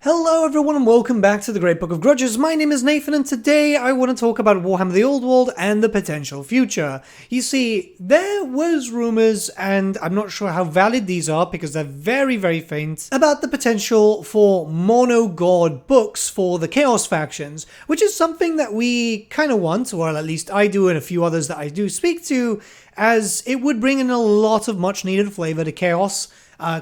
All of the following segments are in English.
Hello everyone and welcome back to the Great Book of Grudges. My name is Nathan and today I want to talk about Warhammer The Old World and the potential future. You see, there was rumours, and I'm not sure how valid these are because they're very faint, about the potential for Monogod books for the Chaos factions, which is something that we kind of want, or at least I do and a few others that I do speak to, as it would bring in a lot of much needed flavour to Chaos.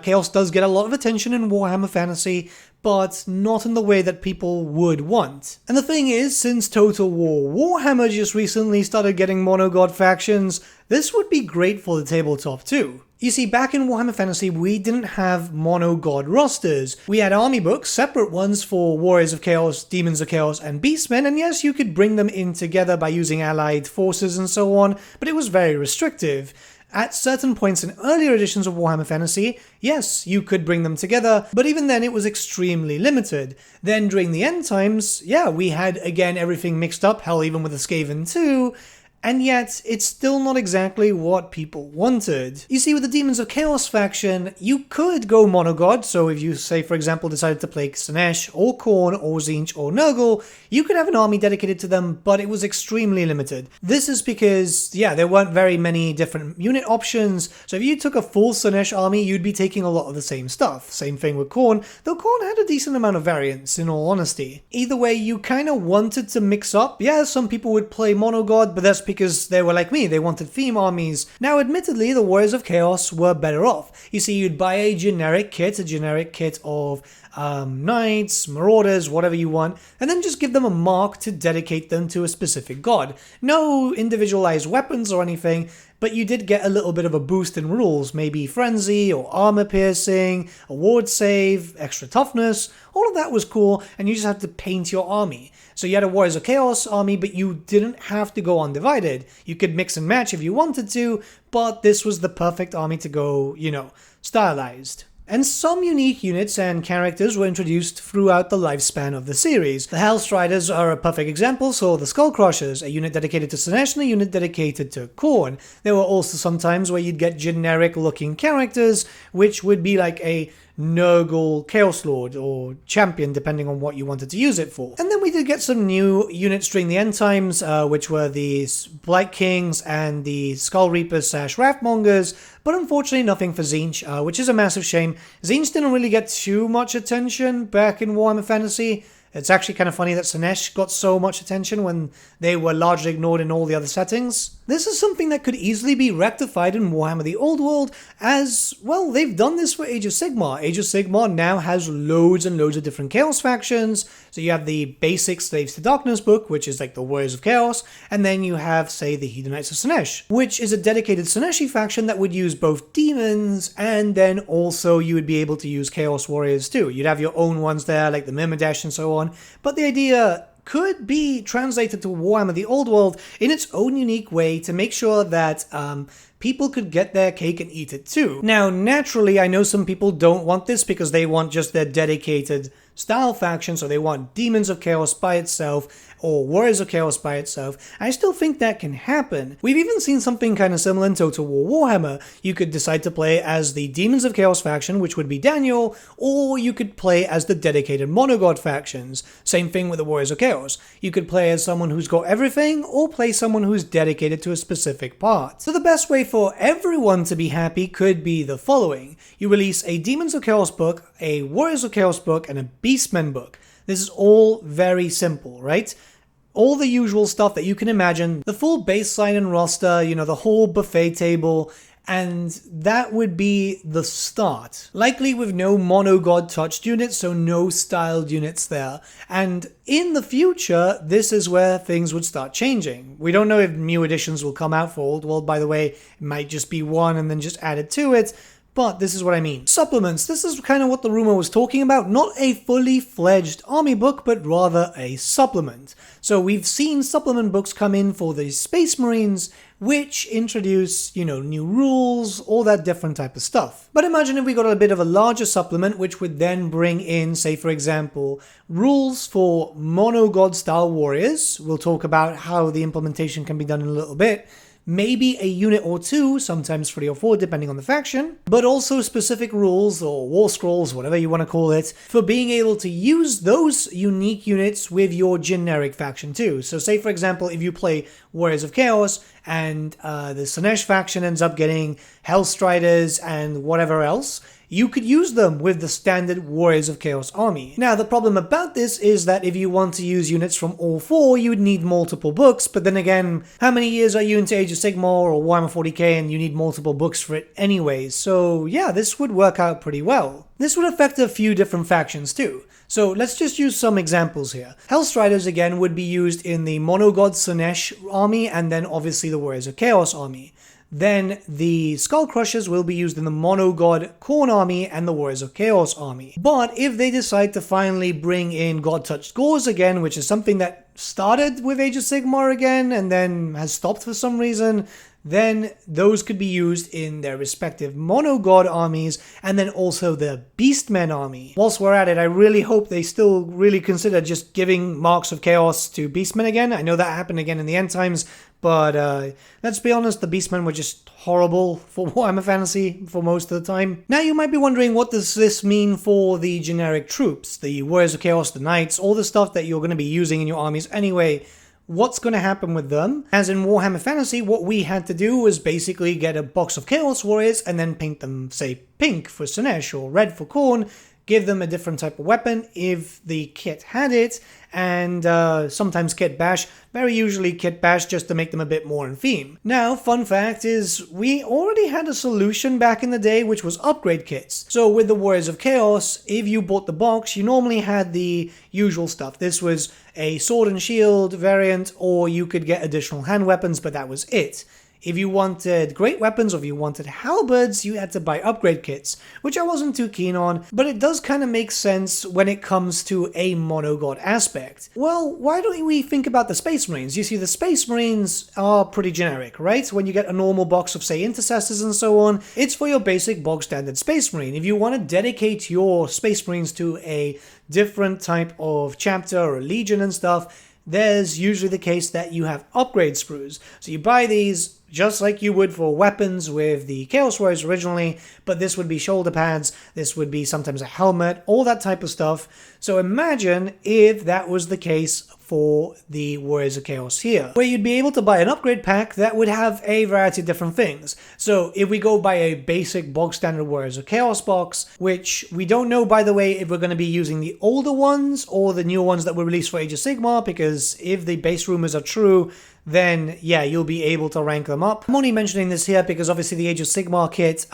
Chaos does get a lot of attention in Warhammer Fantasy, but not in the way that people would want. And the thing is, since Total War Warhammer just recently started getting Monogod factions, this would be great for the tabletop too. You see, back in Warhammer Fantasy, we didn't have Monogod rosters. We had army books, separate ones for Warriors of Chaos, Demons of Chaos, and Beastmen, and yes, you could bring them in together by using allied forces and so on, but it was very restrictive. At certain points in earlier editions of Warhammer Fantasy, yes, you could bring them together, but even then it was extremely limited. Then during the end times, yeah, we had again everything mixed up, hell even with the Skaven too, and yet it's still not exactly what people wanted. You see, with the Demons of Chaos faction, you could go Monogod, so if you, say for example, decided to play Slaanesh, or Khorne, or Tzeentch, or Nurgle, you could have an army dedicated to them, but it was extremely limited. This is because, yeah, there weren't very many different unit options, so if you took a full Slaanesh army, you'd be taking a lot of the same stuff. Same thing with Khorne, though Khorne had a decent amount of variance, in all honesty. Either way, you kind of wanted to mix up. Yeah, some people would play Monogod, but that's because they were like me, they wanted theme armies. Now, admittedly, the Warriors of Chaos were better off. You see, you'd buy a generic kit of knights, marauders, whatever you want, and then just give them a mark to dedicate them to a specific god. No individualized weapons or anything, but you did get a little bit of a boost in rules, maybe frenzy or armor piercing, a ward save, extra toughness. All of that was cool, and you just had to paint your army. So you had a Warriors of Chaos army, but you didn't have to go undivided. You could mix and match if you wanted to, but this was the perfect army to go, stylized. And some unique units and characters were introduced throughout the lifespan of the series. The Hellstriders are a perfect example, so the Skullcrushers, a unit dedicated to Slaanesh and a unit dedicated to Khorne. There were also some times where you'd get generic looking characters, which would be like a Nurgle Chaos Lord or Champion, depending on what you wanted to use it for. And then we did get some new units during the end times, which were the Blight Kings and the Skull Reapers / Wrathmongers, but unfortunately nothing for Tzeentch, which is a massive shame. Tzeentch didn't really get too much attention back in Warhammer Fantasy. It's actually kind of funny that Slaanesh got so much attention when they were largely ignored in all the other settings. This is something that could easily be rectified in Warhammer The Old World, as, well, they've done this for Age of Sigmar. Age of Sigmar now has loads and loads of different Chaos factions. So you have the basic Slaves to Darkness book, which is like the Warriors of Chaos, and then you have, say, the Hedonites of Slaanesh, which is a dedicated Slaaneshi faction that would use both demons, and then also you would be able to use Chaos Warriors too. You'd have your own ones there, like the Myrmidash and so on, but the idea could be translated to Warhammer The Old World in its own unique way to make sure that people could get their cake and eat it too. Now, naturally, I know some people don't want this because they want just their dedicated style faction, so they want Demons of Chaos by itself or Warriors of Chaos by itself. I still think that can happen. We've even seen something kind of similar in Total War Warhammer. You could decide to play as the Demons of Chaos faction, which would be Daniel, or you could play as the dedicated Monogod factions. Same thing with the Warriors of Chaos. You could play as someone who's got everything, or play someone who's dedicated to a specific part. So the best way for everyone to be happy could be the following. You release a Demons of Chaos book, a Warriors of Chaos book, and a Beastmen book. This is all very simple, right? All the usual stuff that you can imagine, the full baseline and roster, the whole buffet table, and that would be the start. Likely with no Monogod touched units, so no styled units there. And in the future, this is where things would start changing. We don't know if new editions will come out for Old World, by the way. It might just be one and then just added to it. But this is what I mean. Supplements. This is kind of what the Rumour was talking about. Not a fully fledged army book, but rather a supplement. So we've seen supplement books come in for the Space Marines, which introduce, new rules, all that different type of stuff. But imagine if we got a bit of a larger supplement, which would then bring in, say for example, rules for Monogod style warriors. We'll talk about how the implementation can be done in a little bit. maybe a unit or two, sometimes 3 or 4 depending on the faction, but also specific rules or war scrolls, whatever you want to call it, for being able to use those unique units with your generic faction too. So say for example, if you play Warriors of Chaos and the Slaanesh faction ends up getting Hellstriders and whatever else, you could use them with the standard Warriors of Chaos army. Now, the problem about this is that if you want to use units from all 4, you would need multiple books, but then again, how many years are you into Age of Sigmar or Warhammer 40k and you need multiple books for it anyways? So yeah, this would work out pretty well. This would affect a few different factions too. So let's just use some examples here. Hellstriders again would be used in the Monogod Slaanesh army and then obviously the Warriors of Chaos army. Then the Skull Crushers will be used in the Monogod Khorne army and the Warriors of Chaos army. But if they decide to finally bring in God-Touched Gores again, which is something that started with Age of Sigmar again and then has stopped for some reason, then those could be used in their respective Monogod armies and then also the Beastmen army. Whilst we're at it, I really hope they still really consider just giving Marks of Chaos to Beastmen again. I know that happened again in the end times, but let's be honest, the Beastmen were just horrible for Warhammer Fantasy for most of the time. Now you might be wondering, what does this mean for the generic troops? The Warriors of Chaos, the Knights, all the stuff that you're going to be using in your armies anyway. What's going to happen with them? As in Warhammer Fantasy, what we had to do was basically get a box of Chaos Warriors and then paint them, say, pink for Slaanesh or red for Khorne, give them a different type of weapon if the kit had it, and sometimes kit bash, very usually kit bash just to make them a bit more in theme. Now, fun fact is, we already had a solution back in the day which was upgrade kits. So with the Warriors of Chaos, if you bought the box, you normally had the usual stuff. This was a sword and shield variant, or you could get additional hand weapons, but that was it. If you wanted great weapons or if you wanted halberds, you had to buy upgrade kits, which I wasn't too keen on, but it does kind of make sense when it comes to a monogod aspect. Well, why don't we think about the Space Marines? You see, the Space Marines are pretty generic, right? When you get a normal box of, say, Intercessors and so on, it's for your basic bog standard Space Marine. If you want to dedicate your Space Marines to a different type of chapter or legion and stuff, there's usually the case that you have upgrade sprues. So you buy these just like you would for weapons with the Chaos Warriors originally, but this would be shoulder pads, this would be sometimes a helmet, all that type of stuff. So imagine if that was the case for the Warriors of Chaos here, where you'd be able to buy an upgrade pack that would have a variety of different things. So if we go by a basic bog standard Warriors of Chaos box, which we don't know, by the way, if we're going to be using the older ones or the newer ones that were released for Age of Sigmar, because if the base rumors are true, then yeah, you'll be able to rank them up. I'm only mentioning this here because obviously the Age of Sigmar kit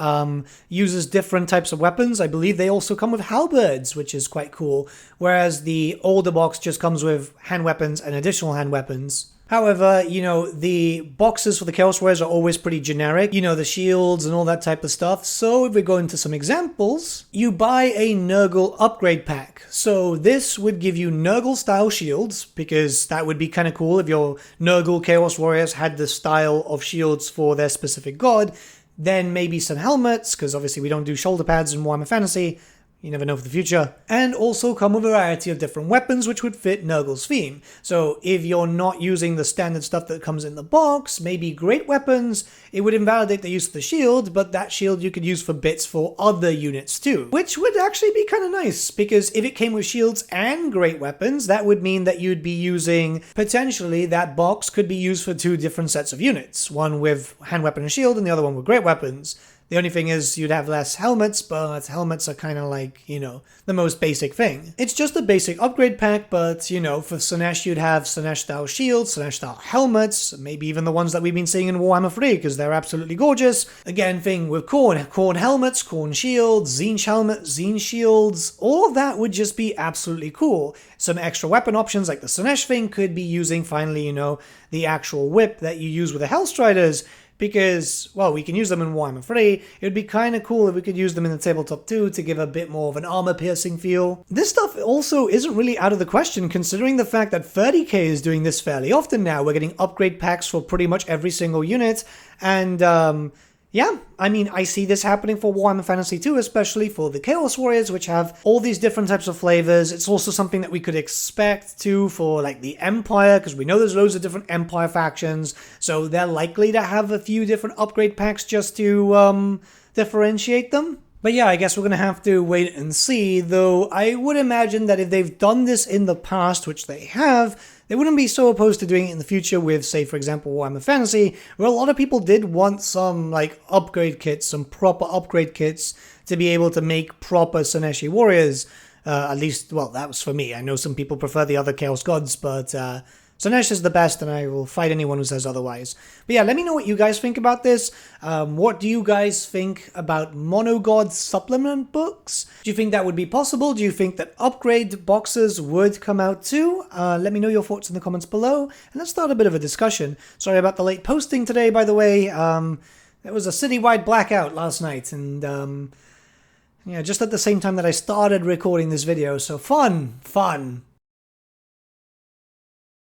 uses different types of weapons. I believe they also come with halberds, which is quite cool, whereas the older box just comes with hand weapons and additional hand weapons. However, you know, the boxes for the Chaos Warriors are always pretty generic, you know, the shields and all that type of stuff. So if we go into some examples, you buy a Nurgle upgrade pack. So this would give you Nurgle style shields, because that would be kind of cool if your Nurgle Chaos Warriors had the style of shields for their specific god. Then maybe some helmets, because obviously we don't do shoulder pads in Warhammer Fantasy. You never know for the future. And also come with a variety of different weapons which would fit Nurgle's theme. So if you're not using the standard stuff that comes in the box, maybe great weapons, it would invalidate the use of the shield, but that shield you could use for bits for other units too. Which would actually be kind of nice, because if it came with shields and great weapons, that would mean that you'd be using, potentially, that box could be used for 2 different sets of units. One with hand weapon and shield, and the other one with great weapons. The only thing is you'd have less helmets, but helmets are kind of like, you know, the most basic thing. It's just a basic upgrade pack, but, you know, for Slaanesh you'd have Slaanesh-style shields, Slaanesh-style helmets, maybe even the ones that we've been seeing in Warhammer 3, because they're absolutely gorgeous. Again, thing with Khorne helmets, Khorne shields, Tzeentch helmets, Tzeentch shields, all of that would just be absolutely cool. Some extra weapon options like the Slaanesh thing could be using, finally, you know, the actual whip that you use with the Hellstriders, because, well, we can use them in Warhammer 3, it would be kind of cool if we could use them in the tabletop too to give a bit more of an armor-piercing feel. This stuff also isn't really out of the question, considering the fact that 30k is doing this fairly often now. We're getting upgrade packs for pretty much every single unit, and Yeah, I mean, I see this happening for Warhammer Fantasy 2, especially for the Chaos Warriors, which have all these different types of flavors. It's also something that we could expect, too, for, like, the Empire, because we know there's loads of different Empire factions, so they're likely to have a few different upgrade packs just to, differentiate them. But yeah, I guess we're going to have to wait and see, though I would imagine that if they've done this in the past, which they have, they wouldn't be so opposed to doing it in the future with, say, for example, Warhammer Fantasy, where a lot of people did want some, like, upgrade kits, some proper upgrade kits to be able to make proper Sineshi warriors. At least, well, that was for me. I know some people prefer the other Chaos Gods, but Sinesh is the best, and I will fight anyone who says otherwise. But yeah, let me know what you guys think about this. What do you guys think about Monogod supplement books? Do you think that would be possible? Do you think that upgrade boxes would come out too? Let me know your thoughts in the comments below, and let's start a bit of a discussion. Sorry about the late posting today, by the way. There was a citywide blackout last night, and yeah, just at the same time that I started recording this video, so fun.